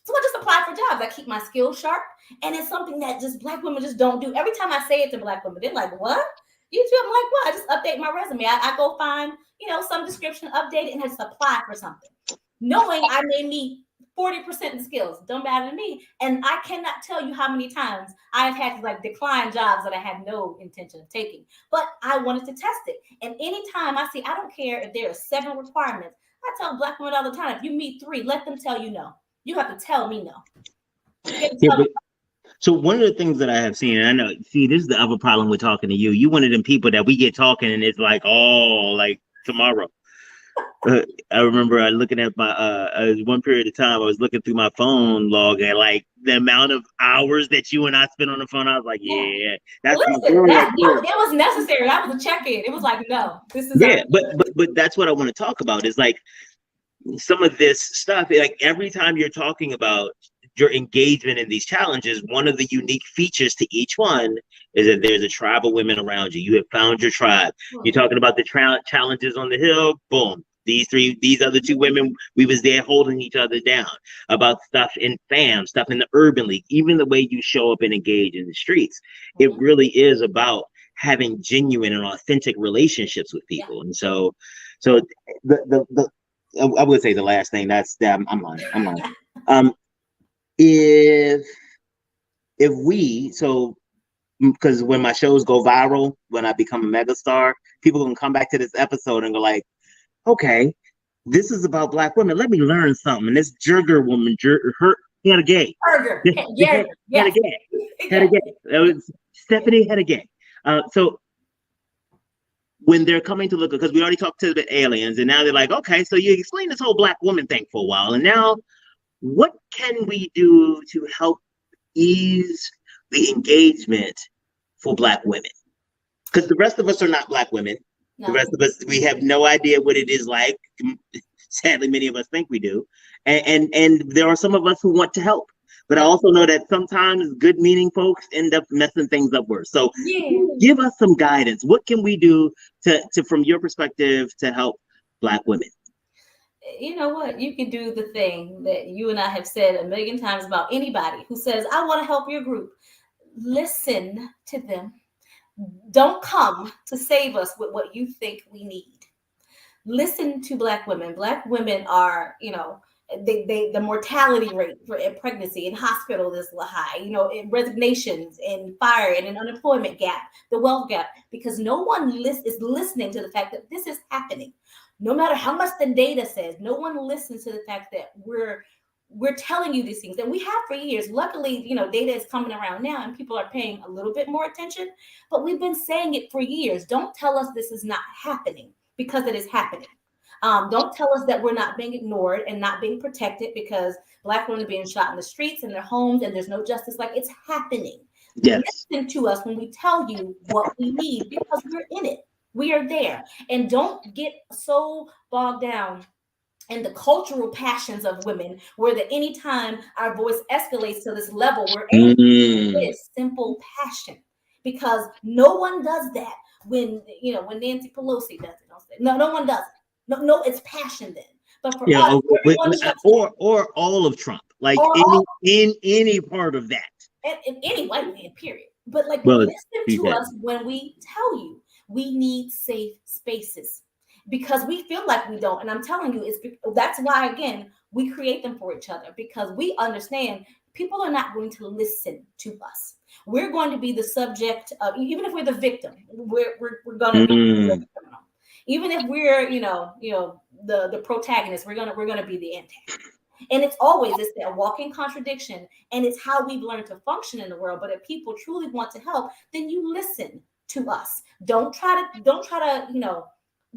So I just apply for jobs. I keep my skills sharp. And it's something that just Black women just don't do. Every time I say it to Black women, they're like, what? You too? I'm like, what? I just update my resume. I go find, some description, update it, and I just apply for something, knowing I may meet 40% of the skills. Don't matter to me. And I cannot tell you how many times I've had to decline jobs that I had no intention of taking, but I wanted to test it. And anytime I don't care if there are 7 requirements, I tell Black women all the time, if you meet 3, let them tell you no. You have to tell me no. So one of the things that I have seen, and I know, this is the other problem with talking to you. You one of them people that we get talking and it's like, tomorrow. I remember looking at my one period of time, I was looking through my phone log and the amount of hours that you and I spent on the phone. I was like, that's it was necessary. That was a check-in. It was like, no, this is but that's what I want to talk about is some of this stuff. Every time you're talking about your engagement in these challenges, one of the unique features to each one is that there's a tribe of women around you. You have found your tribe. You're talking about the challenges on the hill. Boom. These other 2 women, we was there holding each other down. About stuff in FAM, stuff in the Urban League, even the way you show up and engage in the streets. It really is about having genuine and authentic relationships with people. And so the I would say the last thing I'm lying. If we, because when my shows go viral, when I become a megastar, people can come back to this episode and go okay, this is about Black women. Let me learn something. And this Jerger woman, he had a gay. Jerger. Had a gay. That was Stephanie had a gay. So when they're coming to look, because we already talked to the aliens, and now they're like, okay, so you explained this whole Black woman thing for a while, and now what can we do to help ease the engagement for Black women? Because the rest of us are not Black women. No. The rest of us, we have no idea what it is like. Sadly, many of us think we do. And there are some of us who want to help. But I also know that sometimes good-meaning folks end up messing things up worse. So give us some guidance. What can we do to from your perspective, to help Black women? You know what? You can do the thing that you and I have said a million times about anybody who says, I want to help your group. Listen to them. Don't come to save us with what you think we need. Listen to Black women. Black women are, the mortality rate for pregnancy in hospital is high, in resignations, in fire, and an unemployment gap, the wealth gap, because no one is listening to the fact that this is happening. No matter how much the data says, no one listens to the fact that we're telling you these things, and we have for years. Luckily, data is coming around now and people are paying a little bit more attention, but we've been saying it for years. Don't tell us this is not happening, because it is happening. Don't tell us that we're not being ignored and not being protected, because Black women are being shot in the streets, in their homes, and there's no justice. It's happening. Yes. Listen to us when we tell you what we need, because we're in it. We are there. And don't get so bogged down in the cultural passions of women, where that anytime our voice escalates to this level, we're angry. It is simple passion, because no one does that when Nancy Pelosi does it. No one does it. No, it's passion then. But for us, or all of Trump, any part of that, and any white man, period. But listen to us when we tell you we need safe spaces, because we feel like we don't. And I'm telling you, that's why, again, we create them for each other, because we understand people are not going to listen to us. We're going to be the subject of, even if we're the victim, we're going to be the criminal. Even if we're, the protagonist, we're gonna be the antagonist. And it's that walking contradiction, and it's how we've learned to function in the world. But if people truly want to help, then you listen to us. Don't try to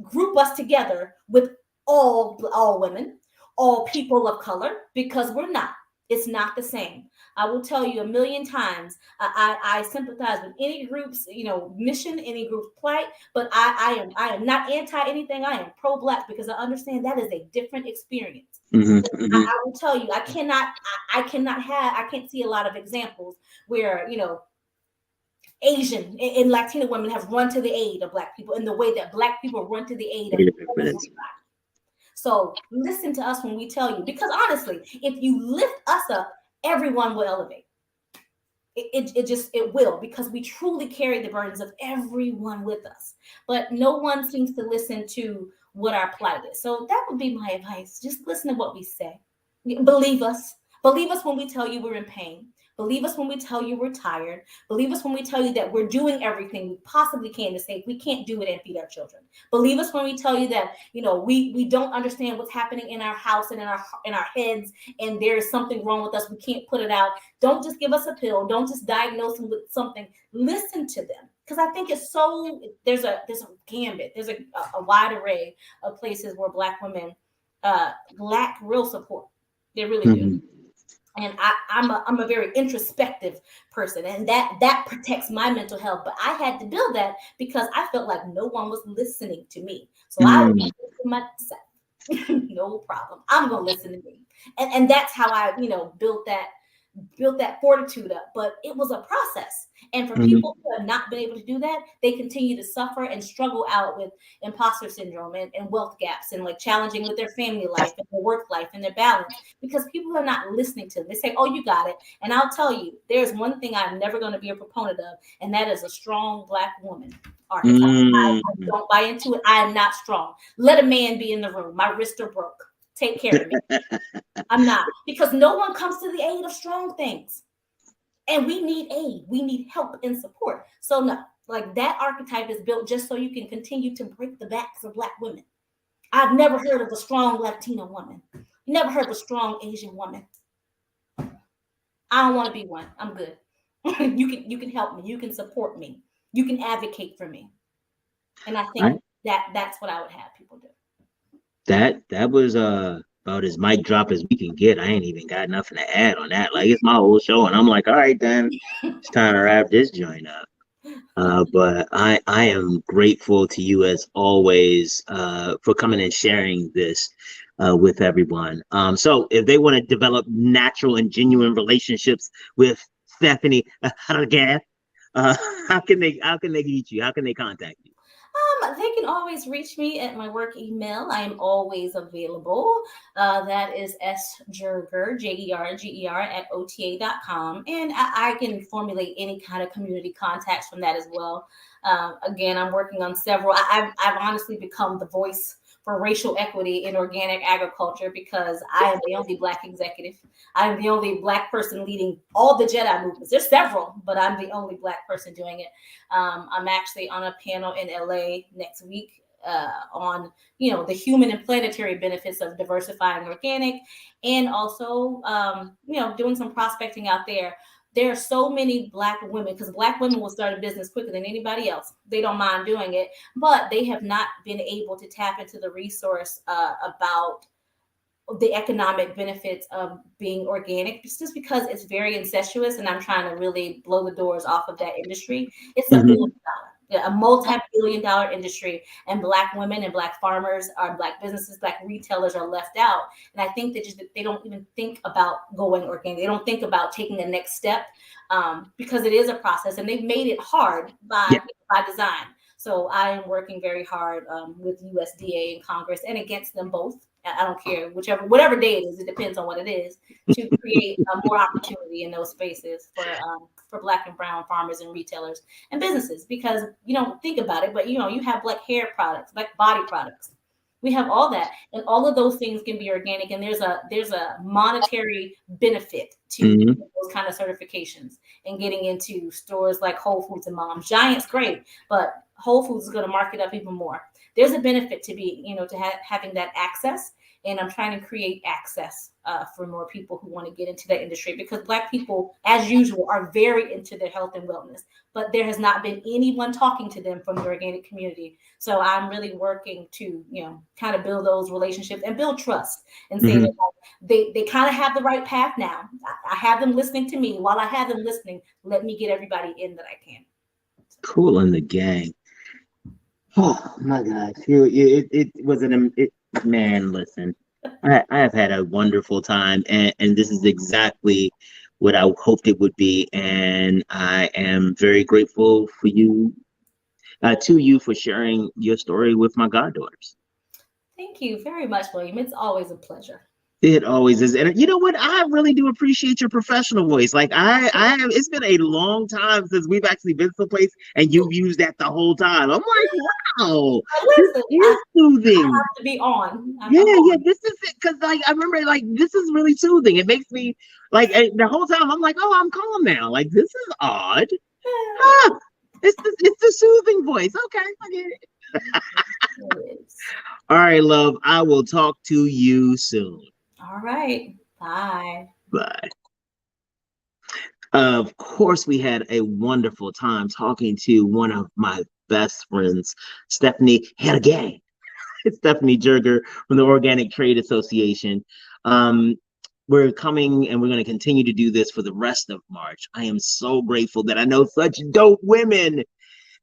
group us together with all women, all people of color, because we're not. It's not the same. I will tell you a million times. I sympathize with any group's mission, any group's plight, but I am not anti anything. I am pro Black because I understand that is a different experience. I will tell you, I can't see a lot of examples where Asian and Latino women have run to the aid of Black people in the way that Black people run to the aid of everybody. So listen to us when we tell you, because honestly, if you lift us up, everyone will elevate. It will, because we truly carry the burdens of everyone with us. But no one seems to listen to what our plight is. So that would be my advice. Just listen to what we say. Believe us. Believe us when we tell you we're in pain. Believe us when we tell you we're tired. Believe us when we tell you that we're doing everything we possibly can to say we can't do it and feed our children. Believe us when we tell you that we don't understand what's happening in our house and in our heads, and there's something wrong with us. We can't put it out. Don't just give us a pill. Don't just diagnose them with something. Listen to them, because I think it's so. There's a gambit. There's a wide array of places where Black women lack real support. They really do. And I'm a very introspective person, and that protects my mental health. But I had to build that because I felt like no one was listening to me. So I was listening to myself. No problem. I'm gonna listen to me, and that's how I built that fortitude up. But it was a process. And for people who have not been able to do that, they continue to suffer and struggle out with imposter syndrome and wealth gaps, and like challenging with their family life and their work life and their balance, because people are not listening to them. They say, oh, you got it. And I'll tell you, there's one thing I'm never going to be a proponent of, and that is a strong Black woman archetype. I don't buy into it. I am not strong. Let a man be in the room. My wrists are broke. Take care of me. I'm not, because no one comes to the aid of strong things. And we need aid. We need help and support. So no, like that archetype is built just so you can continue to break the backs of Black women. I've never heard of a strong Latina woman. Never heard of a strong Asian woman. I don't want to be one. I'm good. You can help me. You can support me. You can advocate for me. And I think that's what I would have people do. That was about as mic drop as we can get. I ain't even got nothing to add on that. Like, it's my whole show, and I'm like, all right, then it's time to wrap this joint up. But I am grateful to you as always for coming and sharing this with everyone. So if they want to develop natural and genuine relationships with Stephanie Jerger, how can they reach you? How can they contact you? They can always reach me at my work email. I am always available. That is sjerger, Jerger, at OTA.com. And I can formulate any kind of community contacts from that as well. Again, I'm working on several. I've honestly become the voice for racial equity in organic agriculture, because I am the only Black executive. I'm the only Black person leading all the Jedi movements. There's several, but I'm the only Black person doing it. I'm actually on a panel in LA next week on the human and planetary benefits of diversifying organic, and also doing some prospecting out there. There are so many Black women, because Black women will start a business quicker than anybody else. They don't mind doing it, but they have not been able to tap into the resource about the economic benefits of being organic, just because it's very incestuous, and I'm trying to really blow the doors off of that industry. It's a multi-billion-dollar industry, and Black women and Black farmers are Black businesses, Black retailers are left out. And I think that they don't even think about going organic. They don't think about taking the next step, because it is a process, and they've made it hard by design. So I am working very hard with USDA and Congress, and against them both. I don't care, whatever day it is, it depends on what it is, to create more opportunity in those spaces for Black and brown farmers and retailers and businesses. Because you don't think about it, but you have Black hair products, Black body products. We have all that, and all of those things can be organic, and there's a monetary benefit to those kind of certifications, and getting into stores like Whole Foods and Moms. Giant's great, but Whole Foods is going to mark it up even more. There's a benefit to be, to having that access, and I'm trying to create access for more people who want to get into that industry, because Black people, as usual, are very into their health and wellness, but there has not been anyone talking to them from the organic community. So I'm really working to, kind of build those relationships and build trust, and say that they kind of have the right path now. I have them listening to me. While I have them listening, let me get everybody in that I can. Cool in the gang. Oh my gosh, it was man. Listen, I have had a wonderful time, and this is exactly what I hoped it would be, and I am very grateful for you, to you, for sharing your story with my goddaughters. Thank you very much, William. It's always a pleasure. It always is. And you know what? I really do appreciate your professional voice. Like I have, it's been a long time since we've actually been someplace and you've used that the whole time. I'm like, wow, Listen, this is soothing. I have to be on. Yeah, this is it. Cause like, I remember like, this is really soothing. It makes me like, the whole time I'm like, oh, I'm calm now. Like, this is odd. Ah, it's the soothing voice. Okay, I get it. All right, love. I will talk to you soon. All right. Bye. Bye. Of course, we had a wonderful time talking to one of my best friends, Stephanie Jerger. Stephanie Jerger from the Organic Trade Association. We're coming and we're going to continue to do this for the rest of March. I am so grateful that I know such dope women.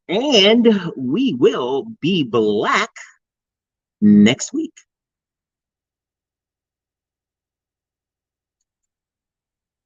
And we will be Black next week.